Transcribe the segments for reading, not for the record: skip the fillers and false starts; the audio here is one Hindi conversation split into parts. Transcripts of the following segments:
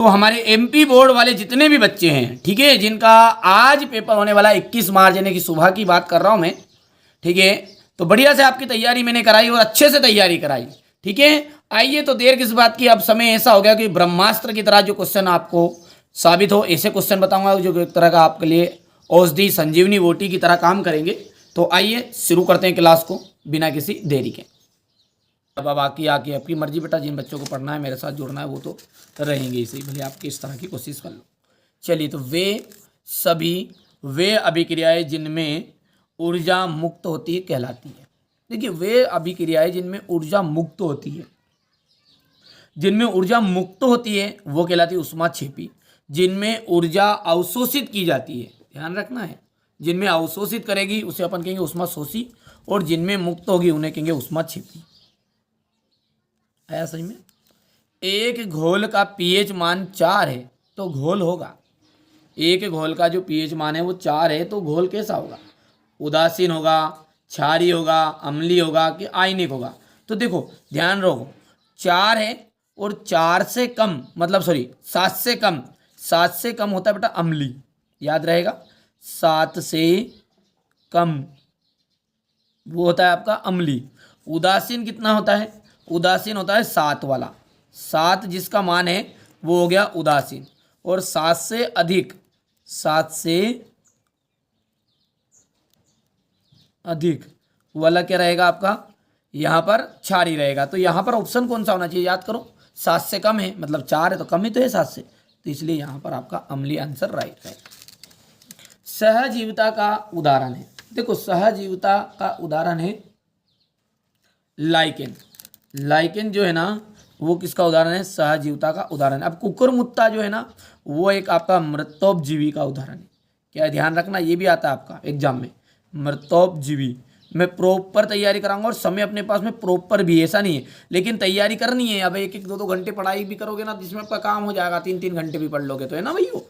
तो हमारे एमपी बोर्ड वाले जितने भी बच्चे हैं, ठीक है, जिनका आज पेपर होने वाला 21 मार्च यानी कि सुबह की बात कर रहा हूं मैं, ठीक है, तो बढ़िया से आपकी तैयारी मैंने कराई और अच्छे से तैयारी कराई, ठीक है। आइए, तो देर किस बात की, अब समय ऐसा हो गया कि ब्रह्मास्त्र की तरह जो क्वेश्चन आपको साबित हो, ऐसे क्वेश्चन बताऊंगा जो एक तरह का आपके लिए औषधि संजीवनी बूटी की तरह काम करेंगे। तो आइए शुरू करते हैं क्लास को बिना किसी देरी के। अब बाकी आके आपकी मर्जी बेटा, जिन बच्चों को पढ़ना है मेरे साथ जुड़ना है वो तो रहेंगे ही सही, भले आपकी इस तरह की कोशिश कर लो। चलिए, तो वे अभिक्रियाएं जिनमें ऊर्जा मुक्त होती है कहलाती है। देखिए, वे अभिक्रियाएं जिनमें ऊर्जा मुक्त होती है, जिनमें ऊर्जा मुक्त होती है वो कहलाती है ऊष्माक्षेपी। जिनमें ऊर्जा अवशोषित की जाती है, ध्यान रखना है, जिनमें अवशोषित करेगी उसे अपन कहेंगे ऊष्माशोषी, और जिनमें मुक्त होगी उन्हें कहेंगे ऊष्माक्षेपी। आया समझ में? एक घोल का पीएच मान 4 है तो घोल होगा, एक घोल का जो पीएच मान है वो 4 है तो घोल कैसा होगा? उदासीन होगा, क्षारीय होगा, अम्लीय होगा कि आयनिक होगा? तो देखो ध्यान रखो, 4 है और 4 से कम मतलब 7 से कम, 7 से कम होता है बेटा अम्लीय, याद रहेगा, 7 से कम वो होता है आपका अम्लीय। उदासीन कितना होता है? उदासीन होता है 7 वाला, 7 जिसका मान है वो हो गया उदासीन। और 7 से अधिक, 7 से अधिक वाला क्या रहेगा आपका? यहाँ पर क्षारीय रहेगा। तो यहाँ पर ऑप्शन कौन सा होना चाहिए? याद करो, 7 से कम है मतलब 4 है तो कम ही तो है 7 से, तो इसलिए यहाँ पर आपका अम्लीय आंसर राइट है। सहजीविता का उदाहरण है, देखो सहजीविता का उदाहरण है लाइकेन। लाइकेन जो है ना वो किसका उदाहरण है? सहजीविता का उदाहरण। अब कुकुरमुत्ता जो है ना वो एक आपका मृतोपजीवी का उदाहरण है। क्या ध्यान रखना, ये भी आता है आपका एग्जाम में, मृतोपजीवी। मैं प्रॉपर तैयारी कराऊंगा और समय अपने पास में प्रॉपर भी, ऐसा नहीं है, लेकिन तैयारी करनी है। अब 1-1, 2-2 घंटे पढ़ाई भी करोगे ना जिसमें आपका काम हो जाएगा, 3-3 घंटे भी पढ़ लोगे तो, है ना भैया।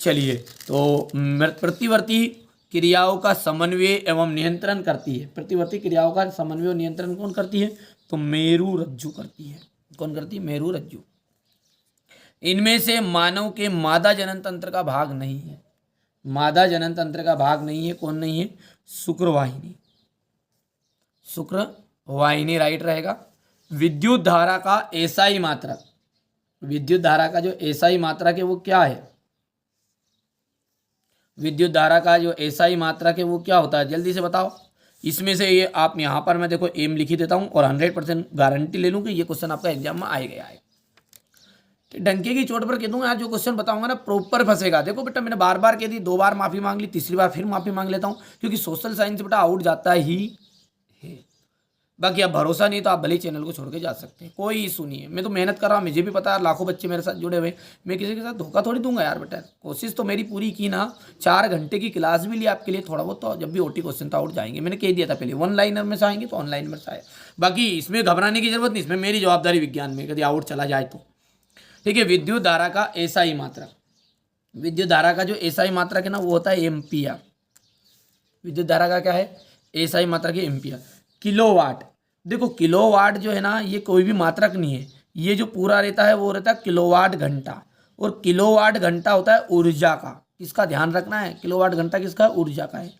चलिए, तो प्रतिवर्ती क्रियाओं का समन्वय एवं नियंत्रण करती है। प्रतिवर्ती क्रियाओं का समन्वय और नियंत्रण कौन करती है? तो मेरु रज्जु करती है। कौन करती है? मेरु रज्जु। इनमें से मानव के मादा जनन तंत्र का भाग नहीं है, मादा जनन तंत्र का भाग नहीं है। कौन नहीं है? शुक्रवाहिनी, शुक्रवाहिनी राइट रहेगा। विद्युत धारा का एसआई मात्रक, विद्युत धारा का जो एसआई मात्रक है वो क्या है? विद्युत धारा का जो एसआई मात्रक है वो क्या होता है? जल्दी से बताओ। इसमें से ये आप यहाँ पर मैं देखो एम लिख ही देता हूँ और 100% गारंटी ले लूँ कि ये क्वेश्चन आपका एग्जाम में आ गया है। तो डंके की चोट पर कह दूंगा, आज जो क्वेश्चन बताऊंगा ना प्रॉपर फंसेगा। देखो बेटा, मैंने बार बार कह दी, 2 बार माफी मांग ली, तीसरी बार फिर माफी मांग लेता हूँ, क्योंकि सोशल साइंस बेटा आउट जाता ही है। बाकी आप भरोसा नहीं तो आप भले चैनल को छोड़ के जा सकते हैं, कोई इशू नहीं है। मैं तो मेहनत कर रहा हूँ, मुझे भी पता है, लाखों बच्चे मेरे साथ जुड़े हुए, मैं किसी के साथ धोखा थोड़ी दूंगा यार बेटा। कोशिश तो मेरी पूरी की ना, 4 घंटे की क्लास भी ली आपके लिए, थोड़ा बहुत तो जब भी ओटी क्वेश्चन तो आउट जाएंगे। मैंने कह दिया था पहले, 1 लाइनर में से आएंगे तो 1 लाइन में से आए। बाकी इसमें घबराने की जरूरत नहीं, इसमें मेरी जवाबदारी विज्ञान में, कभी आउट चला जाए तो। ठीक है, विद्युत धारा का एसआई मात्रक, विद्युत धारा का जो एसआई मात्रक है ना वो होता है एम्पियर। विद्युत धारा का क्या है? एसआई मात्रक है एम्पियर। किलोवाट, देखो किलोवाट जो है ना ये कोई भी मात्रक नहीं है, ये जो पूरा रहता है वो रहता है किलोवाट घंटा, और किलोवाट घंटा होता है ऊर्जा का। किसका ध्यान रखना है? किलोवाट घंटा किसका? ऊर्जा का है।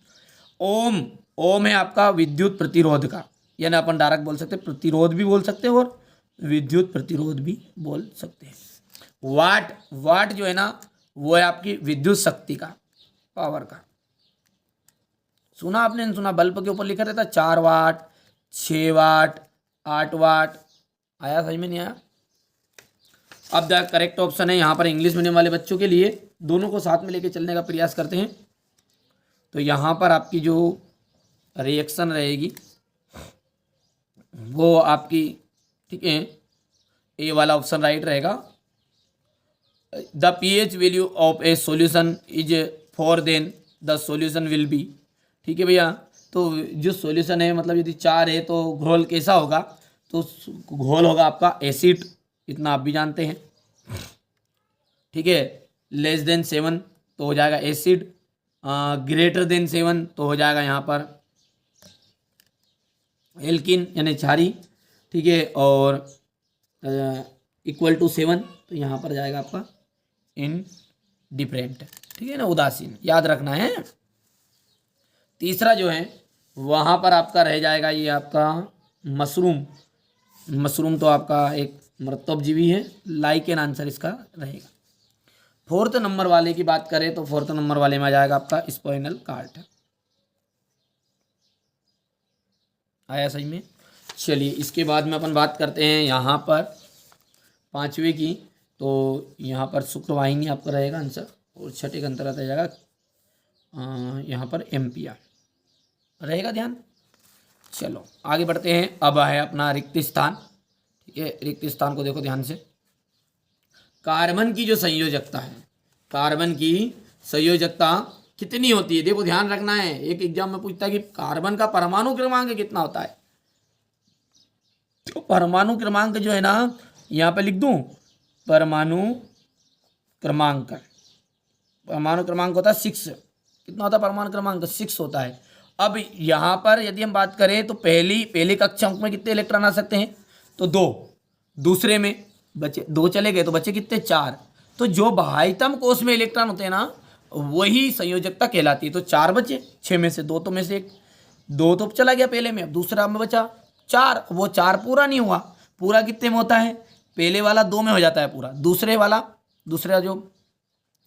ओम, ओम है आपका विद्युत प्रतिरोध का, यानी अपन डायरेक्ट बोल सकते हैं प्रतिरोध भी बोल सकते हैं और विद्युत प्रतिरोध भी बोल सकते हैं। वाट, वाट जो है ना वो है आपकी विद्युत शक्ति का, पावर का। सुना आपने? नहीं सुना? बल्ब के ऊपर लिखा रहता 4 वाट, 6 वाट, 8 वाट। आया? समझ में नहीं आया? अब द करेक्ट ऑप्शन है यहाँ पर इंग्लिश मीडियम वाले बच्चों के लिए, दोनों को साथ में लेके चलने का प्रयास करते हैं। तो यहाँ पर आपकी जो रिएक्शन रहेगी वो आपकी, ठीक है, ए वाला ऑप्शन राइट रहेगा। The pH value of a solution is 4 then the solution will be. ठीक है भैया, तो जो सॉल्यूशन है मतलब यदि 4 है तो घोल कैसा होगा? तो घोल होगा आपका एसिड, इतना आप भी जानते हैं। ठीक है, लेस देन 7 तो हो जाएगा एसिड, ग्रेटर देन 7 तो हो जाएगा यहाँ पर एल्किन यानी क्षारी। ठीक है, और इक्वल टू 7 तो यहाँ पर जाएगा आपका इनडिफरेंट, ठीक है ना, उदासीन, याद रखना है। तीसरा जो है वहाँ पर आपका रह जाएगा ये आपका मशरूम। मशरूम तो आपका एक मृतोपजीवी है, लाइक एन आंसर इसका रहेगा। फोर्थ नंबर वाले की बात करें तो फोर्थ नंबर वाले में आ जाएगा आपका स्पाइनल कॉर्ड। आया सही में। चलिए इसके बाद में अपन बात करते हैं यहाँ पर पांचवे की, तो यहाँ पर शुक्रवाहिनी आपका रहेगा आंसर, और छठे का अंतर आता जाएगा यहाँ पर एम्पियर रहेगा, ध्यान। चलो आगे बढ़ते हैं। अब है अपना रिक्त स्थान, ठीक है। रिक्त स्थान को देखो ध्यान से। कार्बन की जो संयोजकता है, कार्बन की संयोजकता कितनी होती है, देखो ध्यान रखना है। एक एग्जाम में पूछता है कि कार्बन का परमाणु क्रमांक कितना होता है, तो परमाणु क्रमांक जो है ना यहाँ पे लिख दूं, परमाणु क्रमांक, परमाणु क्रमांक होता है 6। कितना होता है परमाणु क्रमांक? 6 होता है। अब यहाँ पर यदि हम बात करें तो पहले कक्षांक में कितने इलेक्ट्रॉन आ सकते हैं, तो 2। दूसरे में बचे 2, चले गए तो बचे कितने? 4। तो जो बाह्यतम कोश में इलेक्ट्रॉन होते हैं ना वही संयोजकता कहलाती है। तो 4 बचे, 6 में से 2 तो में से 1, 2 तो चला गया पहले में, अब दूसरा में बचा 4। वो 4 पूरा नहीं हुआ, पूरा कितने में होता है? पहले वाला 2 में हो जाता है पूरा, दूसरा जो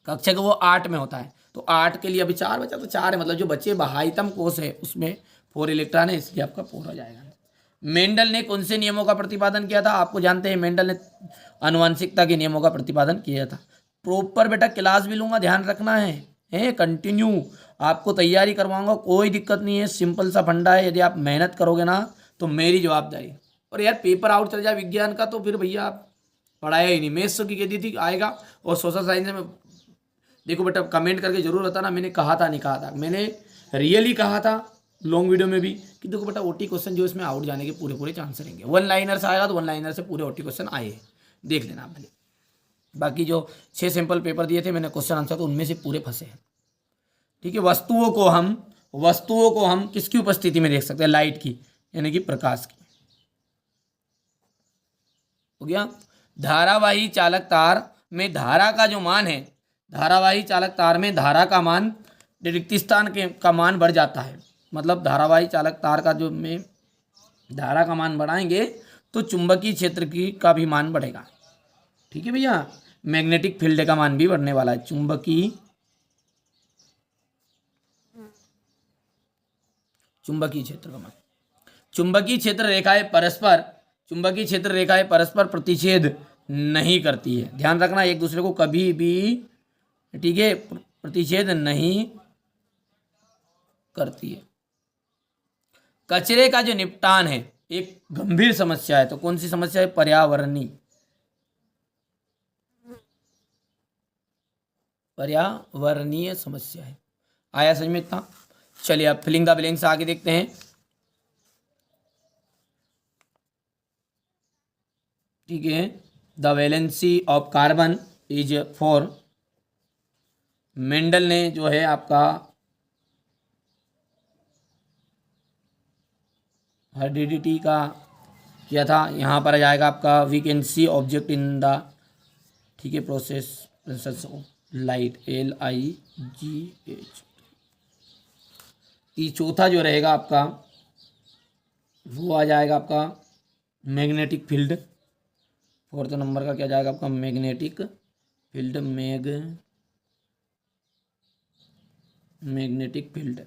कक्षक वो 8 में होता है। तो 8 के लिए अभी 4 बचा, तो 4 है, मतलब जो बचे बाह्यतम कोश है उसमें 4 इलेक्ट्रॉन है, इसलिए आपका 4 हो जाएगा। मेंडल ने कौन से नियमों का प्रतिपादन किया था? आपको जानते हैं मेंडल ने आनुवंशिकता के नियमों का प्रतिपादन किया था। प्रॉपर बेटा क्लास भी लूंगा, ध्यान रखना है कंटिन्यू आपको तैयारी करवाऊंगा, कोई दिक्कत नहीं है। सिंपल सा फंडा है, यदि आप मेहनत करोगे ना तो मेरी जवाबदारी। और यार पेपर आउट चल जाए विज्ञान का तो फिर भैया आप पढ़ाया ही नहीं। मैथ्स की कहती थी आएगा, और सोशल साइंस में देखो बेटा कमेंट करके जरूर बताना मैंने कहा था नहीं कहा था। मैंने रियली कहा था लॉन्ग वीडियो में भी कि देखो बेटा ओटी क्वेश्चन जो इसमें आउट जाने के पूरे चांस रहेंगे। 1 लाइनर से आएगा तो 1 लाइनर से पूरे ओटी क्वेश्चन आए हैं, देख लेना आप भले। बाकी जो 6 सैंपल पेपर दिए थे मैंने क्वेश्चन आंसर, तो उनमें से पूरे फंसे हैं, ठीक है। वस्तुओं को हम किसकी उपस्थिति में देख सकते हैं? लाइट की, यानी कि प्रकाश की, हो गया। धारावाही चालक तार में धारा का जो मान है, धारावाही चालक तार में धारा का मान रिक्त स्थान का मान बढ़ जाता है। मतलब धारावाही चालक तार का जो में धारा का मान बढ़ाएंगे तो चुंबकीय क्षेत्र की का भी मान बढ़ेगा, ठीक है भैया। मैग्नेटिक फील्ड का मान भी बढ़ने वाला है। चुंबकीय क्षेत्र का मान, चुंबकीय क्षेत्र रेखाएं परस्पर प्रतिच्छेद नहीं करती है, ध्यान रखना। एक दूसरे को कभी भी, ठीक है, प्रतिच्छेद नहीं करती है। कचरे का जो निपटान है एक गंभीर समस्या है, तो कौन सी समस्या है? पर्यावरणीय समस्या है। आया समझ में इतना? चलिए अब फिलिंग द ब्लैंक्स आगे देखते हैं, ठीक है। The valency of carbon is 4। Mendel ने जो है आपका हेरिडिटी का किया था। यहाँ पर आ जाएगा आपका we can see object in the, ठीक है, प्रोसेस ऑफ लाइट, LIGH। चौथा जो रहेगा आपका वो आ जाएगा आपका मैग्नेटिक फील्ड। फोर्थ नंबर का क्या जाएगा आपका? Magnetic field, magnetic field.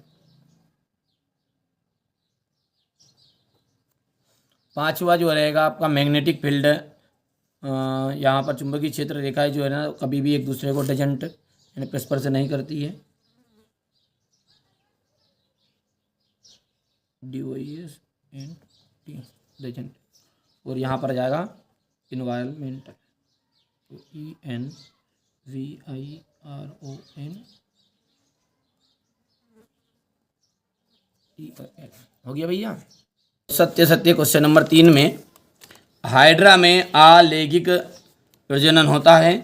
पांचवा जो रहेगा आपका मैग्नेटिक फील्ड, यहाँ पर चुंबकीय क्षेत्र रेखाएं जो है ना कभी भी एक दूसरे को डजंट यानी परस्पर से नहीं करती है, DOESNT डजंट। और यहाँ पर जाएगा इन्वायरमेंटल, तो ENVIRONTEL हो गया भैया। सत्य क्वेश्चन नंबर 3 में हाइड्रा में अलैंगिक प्रजनन होता है।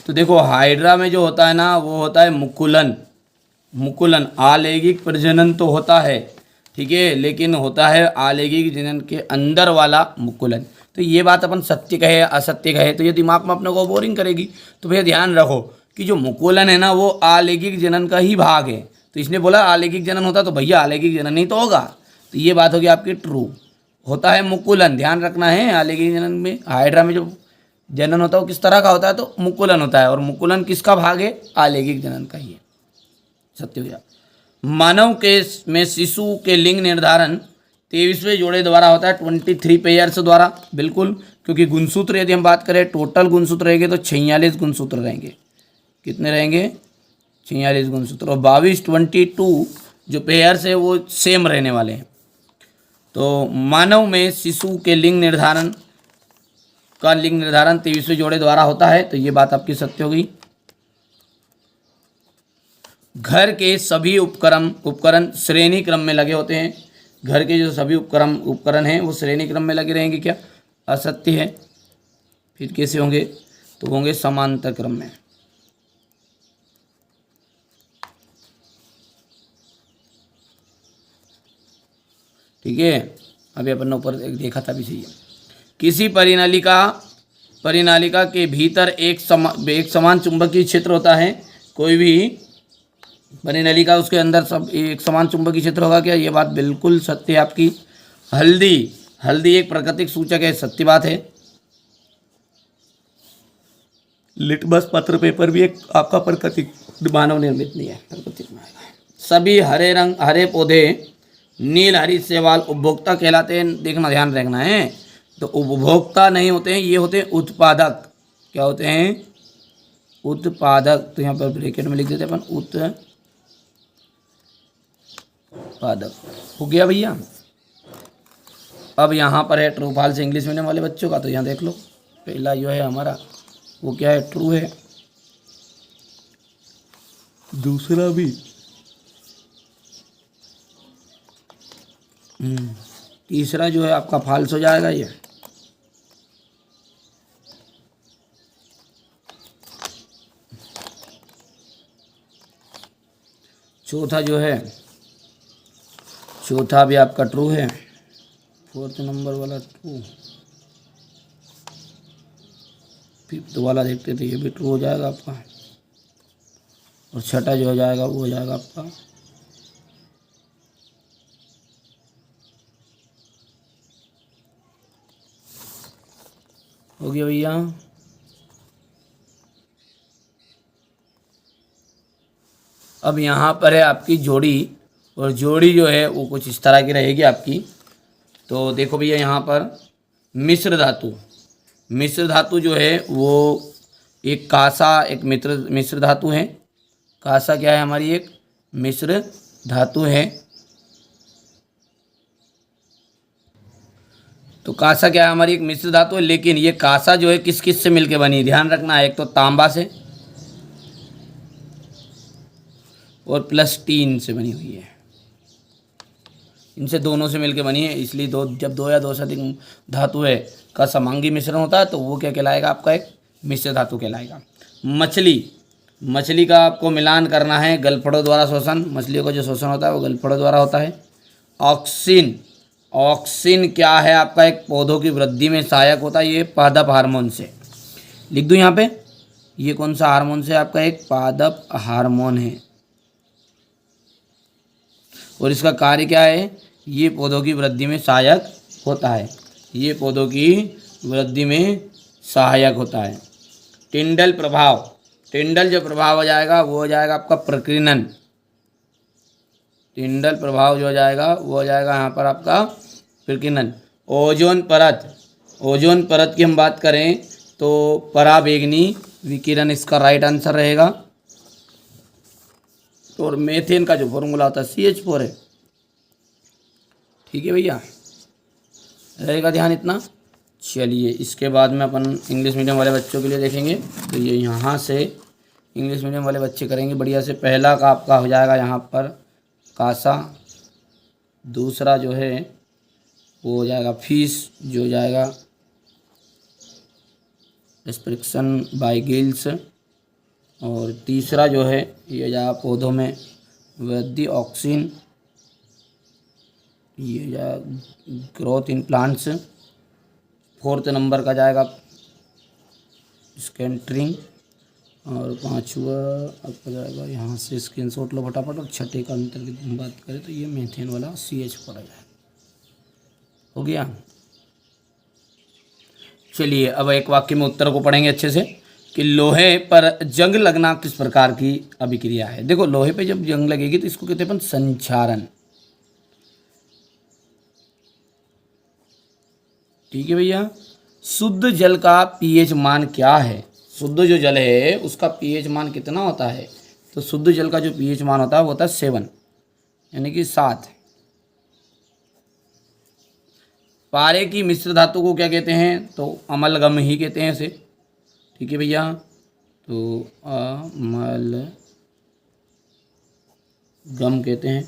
तो देखो हाइड्रा में जो होता है ना वो होता है मुकुलन। अलैंगिक प्रजनन तो होता है, ठीक है, लेकिन होता है अलैंगिक प्रजनन के अंदर वाला मुकुलन। तो ये बात अपन सत्य कहे असत्य कहे तो ये दिमाग में अपने को बोरिंग करेगी। तो भैया ध्यान रखो कि जो मुकुलन है ना वो आलैंगिक जनन का ही भाग है। तो इसने बोला आलैंगिक जनन होता तो भैया आलैंगिक जनन ही तो होगा। तो ये बात होगी आपकी ट्रू। होता है मुकुलन, ध्यान रखना है। आलैंगिक जनन में हाइड्रा में जो जनन होता है वो किस तरह का होता है, तो मुकुलन होता है। और मुकुलन किसका भाग है, आलैंगिक जनन का ही है। सत्य हो गया। मानव के में शिशु के लिंग निर्धारण 23वें जोड़े द्वारा होता है, 23 पेयर्स द्वारा। बिल्कुल, क्योंकि गुणसूत्र यदि हम बात करें टोटल गुणसूत्र रहेंगे तो 46 गुणसूत्र रहेंगे। कितने रहेंगे, 46 गुणसूत्र। और 22 जो पेयर्स है वो सेम रहने वाले हैं। तो मानव में शिशु के लिंग निर्धारण 23वें जोड़े द्वारा होता है। तो ये बात आपकी सत्य हो गई। घर के सभी उपकरण श्रेणी क्रम में लगे होते हैं। घर के जो सभी उपकरण हैं वो श्रेणी क्रम में लगे रहेंगे, क्या असत्य है। फिर कैसे होंगे, तो होंगे समांतर क्रम में। ठीक है, अभी अपन ने ऊपर देखा था भी सही है। किसी परिनालिका के भीतर एक समान चुंबकीय क्षेत्र होता है। कोई भी परिनालिका उसके अंदर सब एक समान चुंबकीय क्षेत्र होगा क्या, ये बात बिल्कुल सत्य है आपकी। हल्दी एक प्राकृतिक सूचक है, सत्य बात है। लिटमस पत्र पेपर भी एक आपका प्राकृतिक मानव निर्मित नहीं है, प्राकृतिक में आएगा। सभी हरे पौधे नील हरी शैवाल उपभोक्ता कहलाते हैं। देखना, ध्यान रखना है। तो उपभोक्ता नहीं होते हैं, ये होते हैं उत्पादक। क्या होते हैं, उत्पादक। तो यहाँ पर ब्रैकेट में लिख देते हैं अपन, उत्पादक। हो गया भैया। अब यहाँ पर है ट्रू फॉल्स इंग्लिश मीडियम वाले बच्चों का। तो यहाँ देख लो, पहला जो है हमारा वो क्या है, ट्रू है। दूसरा भी तीसरा जो है आपका फॉल्स हो जाएगा ये। चौथा जो है, चौथा भी आपका ट्रू है। फोर्थ नंबर वाला ट्रू। फिफ्थ वाला देखते थे, ये भी ट्रू हो जाएगा आपका। और छठा जो हो जाएगा वो हो जाएगा आपका हो गया भैया। अब यहाँ पर है आपकी जोड़ी। और जोड़ी जो है वो कुछ इस तरह की रहेगी आपकी। तो देखो भैया, यहाँ पर मिश्र धातु जो है वो एक कांसा एक मिश्र धातु है। कांसा क्या है, हमारी एक मिश्र धातु है। तो कांसा क्या है, हमारी एक मिश्र धातु है। लेकिन ये कांसा जो है किस किस से मिलके बनी, ध्यान रखना है। एक तो तांबा से और प्लस टीन से बनी हुई है। इनसे दोनों से मिलके बनी है। इसलिए जब दो या दो से अधिक धातु है का समांगी मिश्रण होता है तो वो क्या कहलाएगा, आपका एक मिश्र धातु कहलाएगा। मछली का आपको मिलान करना है गलफड़ों द्वारा शोषण। मछलियों का जो शोषण होता है वो गलफड़ों द्वारा होता है। ऑक्सिन क्या है, आपका एक पौधों की वृद्धि में सहायक होता है। ये पादप हार्मोन से, लिख दूँ यहाँ पे, ये कौन सा हार्मोन से, आपका एक पादप हार्मोन है। और इसका कार्य क्या है, ये पौधों की वृद्धि में सहायक होता है। ये पौधों की वृद्धि में सहायक होता है। टिंडल जो प्रभाव हो जाएगा वो हो जाएगा आपका प्रकीर्णन। टिंडल प्रभाव जो हो जाएगा वो हो जाएगा यहाँ पर आपका प्रकीर्णन। ओजोन परत की हम बात करें तो पराबैंगनी विकिरण इसका राइट आंसर रहेगा। और मेथेन का जो फॉर्मूला होता है CH4 है। ठीक है भैया, रहेगा ध्यान इतना। चलिए, इसके बाद में अपन इंग्लिश मीडियम वाले बच्चों के लिए देखेंगे। तो ये यहाँ से इंग्लिश मीडियम वाले बच्चे करेंगे बढ़िया से। पहला का आपका हो जाएगा यहाँ पर कासा। दूसरा जो है वो हो जाएगा फिश, जो हो जाएगा रेस्ट्रिक्शन बाय गिल्स। और तीसरा जो है ये जाएगा पौधों में वृद्धि ऑक्सिन, ये जाएगा growth in plants. Fourth number का जाएगा स्कैंटरिंग। और पांचवा आपका जाएगा यहाँ से, स्क्रीनशॉट लो फटाफट। और छठे का अंतर की बात करें तो ये मीथेन वाला CH पड़ा है। हो गया। चलिए अब एक वाक्य में उत्तर को पढ़ेंगे अच्छे से कि लोहे पर जंग लगना किस प्रकार की अभिक्रिया है। देखो लोहे पे जब जंग लगेगी तो इसको कहते हैं अपन संक्षारण। ठीक है भैया। शुद्ध जल का pH मान क्या है? शुद्ध जो जल है उसका pH मान कितना होता है? तो शुद्ध जल का जो pH मान होता है वो होता है 7, यानी कि 7। पारे की मिश्र धातु को क्या कहते हैं? तो अमलगम ही कहते हैं इसे। ठीक है भैया। तो अमलगम कहते हैं।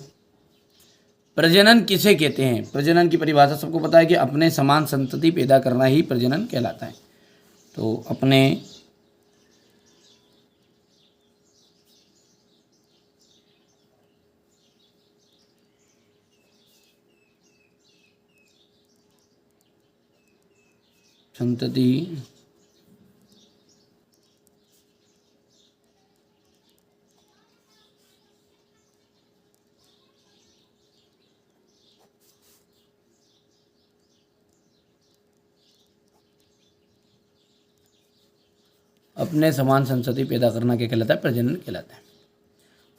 प्रजनन किसे कहते हैं? प्रजनन की परिभाषा सबको पता है कि अपने समान संतति पैदा करना ही प्रजनन कहलाता है। तो अपने संतति अपने समान संतति पैदा करना क्या कहलाता है? प्रजनन कहलाता है।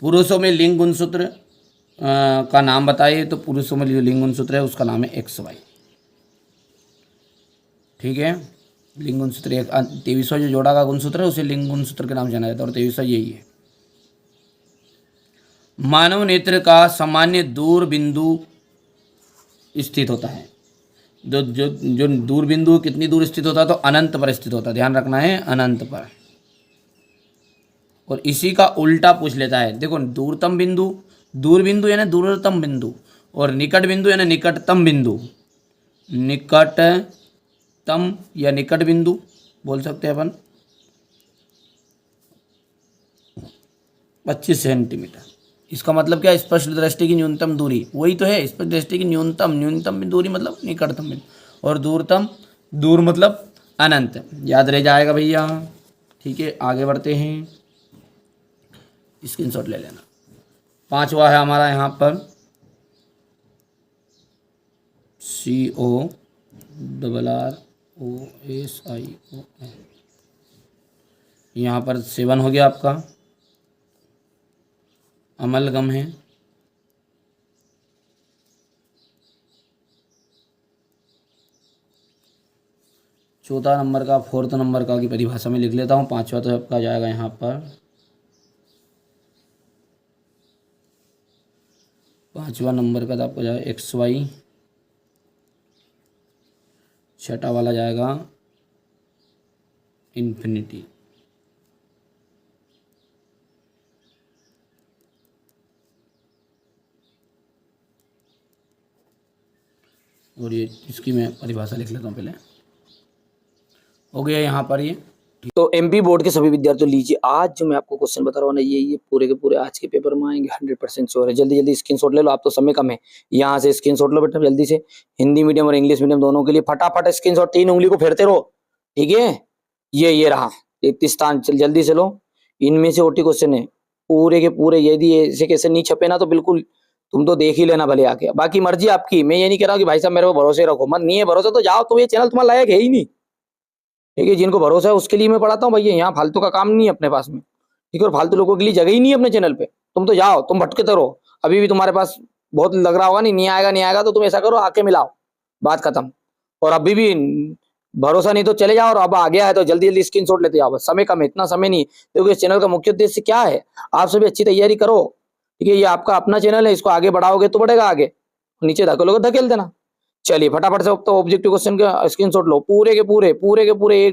पुरुषों में लिंग गुणसूत्र का नाम बताइए। तो पुरुषों में जो लिंग गुणसूत्र है उसका नाम है XY। ठीक है। लिंग गुणसूत्र 23वां जो जोड़ा का गुणसूत्र है उसे लिंग गुणसूत्र के नाम से जाना जाता है, और 23वां यही है। मानव नेत्र का सामान्य दूर बिंदु स्थित होता है। जो जो जो दूर बिंदु कितनी दूर स्थित होता है? तो अनंत पर स्थित होता है। ध्यान रखना है, अनंत पर। और इसी का उल्टा पूछ लेता है। देखो दूरतम बिंदु, दूर बिंदु यानी दूरतम बिंदु, और निकट बिंदु यानी निकटतम बिंदु। निकटतम या निकट बिंदु बोल सकते हैं अपन 25 सेंटीमीटर। इसका मतलब क्या? स्पष्ट दृष्टि की न्यूनतम दूरी, वही तो है। स्पष्ट दृष्टि की न्यूनतम दूरी मतलब निकटतम बिंदु, और दूरतम, दूर मतलब अनंत। याद रह जाएगा भैया। ठीक है, आगे बढ़ते हैं। स्क्रीनशॉट ले लेना। पांचवा है हमारा यहाँ पर CORROSION। यहाँ पर 7 हो गया आपका, अमलगम है। चौथा नंबर का, 4th नंबर का की परिभाषा में लिख लेता हूँ। पांचवा तो आपका जाएगा यहाँ पर, पांचवा नंबर का तो आपका जाएगा XY। छठा वाला जाएगा इन्फिनिटी। और ये इसकी मैं परिभाषा लिख लेता हूँ पहले। हो गया यहाँ पर ये। तो MP बोर्ड के सभी विद्यार्थियों लीजिए, आज जो मैं आपको क्वेश्चन बता रहा हूँ ना, ये पूरे के पूरे आज के पेपर में आएंगे, 100% श्योर है। जल्दी जल्दी स्क्रीनशॉट ले लो, आप तो समय कम है। यहाँ से स्क्रीनशॉट लो बेटा जल्दी से। हिंदी मीडियम और इंग्लिश मीडियम दोनों के लिए फटाफट स्क्रीनशॉट, 3 उंगली को फेरते रहो। ठीक है, ये रहा 31 स्थान। जल्दी से लो। इनमें से OT क्वेश्चन है पूरे के पूरे। यदि ऐसे कैसे नहीं छपे ना तो बिल्कुल तुम तो देख ही लेना भले आके, बाकी मर्जी आपकी। मैं ये नहीं कह रहा हूँ कि भाई साहब मेरे को भरोसे रखो, मत। नहीं है भरोसा तो जाओ, तो ये चैनल तुम्हारा लायक है ही नहीं। ठीक है, जिनको भरोसा है उसके लिए मैं पढ़ाता हूँ भैया। यहाँ फालतू का काम नहीं है अपने पास में। ठीक है, और फालतू लोगों के लिए जगह ही नहीं है अपने चैनल पे। तुम तो जाओ, तुम भटकते रहो। अभी भी तुम्हारे पास बहुत लग रहा होगा नहीं आएगा नहीं आएगा, तो तुम ऐसा करो आके मिलाओ, बात खत्म। और अभी भी भरोसा नहीं तो चले जाओ, और अब आ गया है तो जल्दी जल्दी स्क्रीनशॉट लेते जाओ। बस समय कम है, इतना समय नहीं है, क्योंकि इस चैनल का मुख्य उद्देश्य क्या है? आप सभी अच्छी तैयारी करो। ठीक है, ये आपका अपना चैनल है, इसको आगे बढ़ाओगे तो बढ़ेगा आगे, नीचे धकेलोगे धकेल देना। चलिए फटाफट से अब तो ऑब्जेक्टिव क्वेश्चन का स्क्रीनशॉट लो, पूरे के पूरे A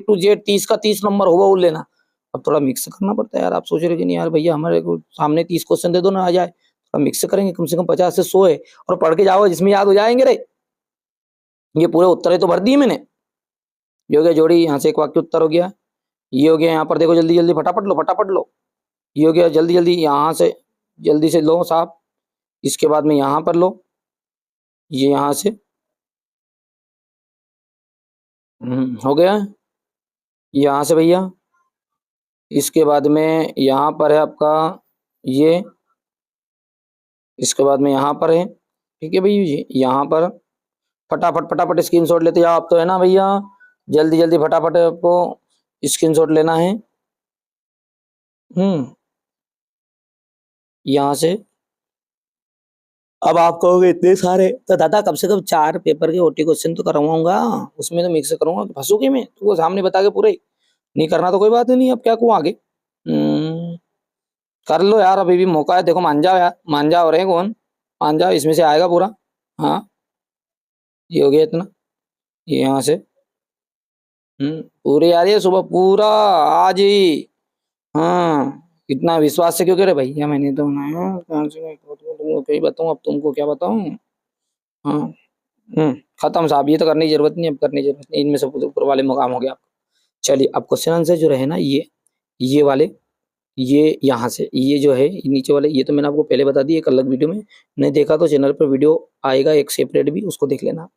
to Z 30 का 30 नंबर होगा वो लेना। अब थोड़ा मिक्स करना पड़ता है यार। आप सोच रहे कि नहीं यार भैया हमारे को सामने 30 क्वेश्चन दे दो ना, आ जाए। थोड़ा मिक्स करेंगे, कम से कम 50 से 100 है, और पढ़ के जाओगे जिसमें याद हो जाएंगे रे। ये पूरे उत्तर तो भर दिए मैंने। ये हो गया जोड़ी, यहाँ से एक वाक्य उत्तर हो गया। ये हो गया, यहाँ पर देखो जल्दी जल्दी फटाफट लो फटाफट लो। ये हो गया, जल्दी जल्दी यहाँ से जल्दी से लो साहब। इसके बाद में यहाँ पर लो, ये यहाँ से हो गया। यहाँ से भैया इसके बाद में यहाँ पर है आपका ये, इसके बाद में यहाँ पर है, ठीक है भैया जी। यहाँ पर फटाफट फटाफट स्क्रीनशॉट लेते जाओ आप तो, है ना भैया, जल्दी जल्दी फटाफट आपको स्क्रीनशॉट लेना है। यहाँ से अब आप कहोगे इतने सारे, तो दादा कम से कम 4 पेपर के ओटी क्वेश्चन तो करवाऊंगा, उसमें तो मिक्स करूंगा, फंसूगी मैं तो वो सामने बता के पूरे नहीं करना तो कोई बात नहीं, अब क्या कहूँ आगे। कर लो यार, अभी भी मौका है, देखो मान जाओ यार, मान जाओ, रहे कौन, मान जाओ, इसमें से आएगा पूरा। हाँ ये हो गया इतना, ये यहाँ से पूरे यार, ये सुबह पूरा आज ही। हाँ इतना विश्वास से क्यों करे भैया, मैंने तो बनाया कहाँ से, तुमको क्या ही बताऊँ, अब तुमको क्या बताऊँ। हाँ खत्म साहब, ये तो करने की जरूरत नहीं, अब करने की जरूरत नहीं, इनमें से ऊपर वाले मुकाम हो गया आपका। चलिए अब क्वेश्चन आंसर जो रहे ना, ये वाले, ये यहाँ से ये जो है नीचे वाले, ये तो मैंने आपको पहले बता दी एक अलग वीडियो में, नहीं देखा तो चैनल पर वीडियो आएगा एक सेपरेट भी, उसको देख लेना,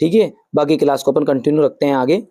ठीक है। बाकी क्लास को अपन कंटिन्यू रखते हैं आगे।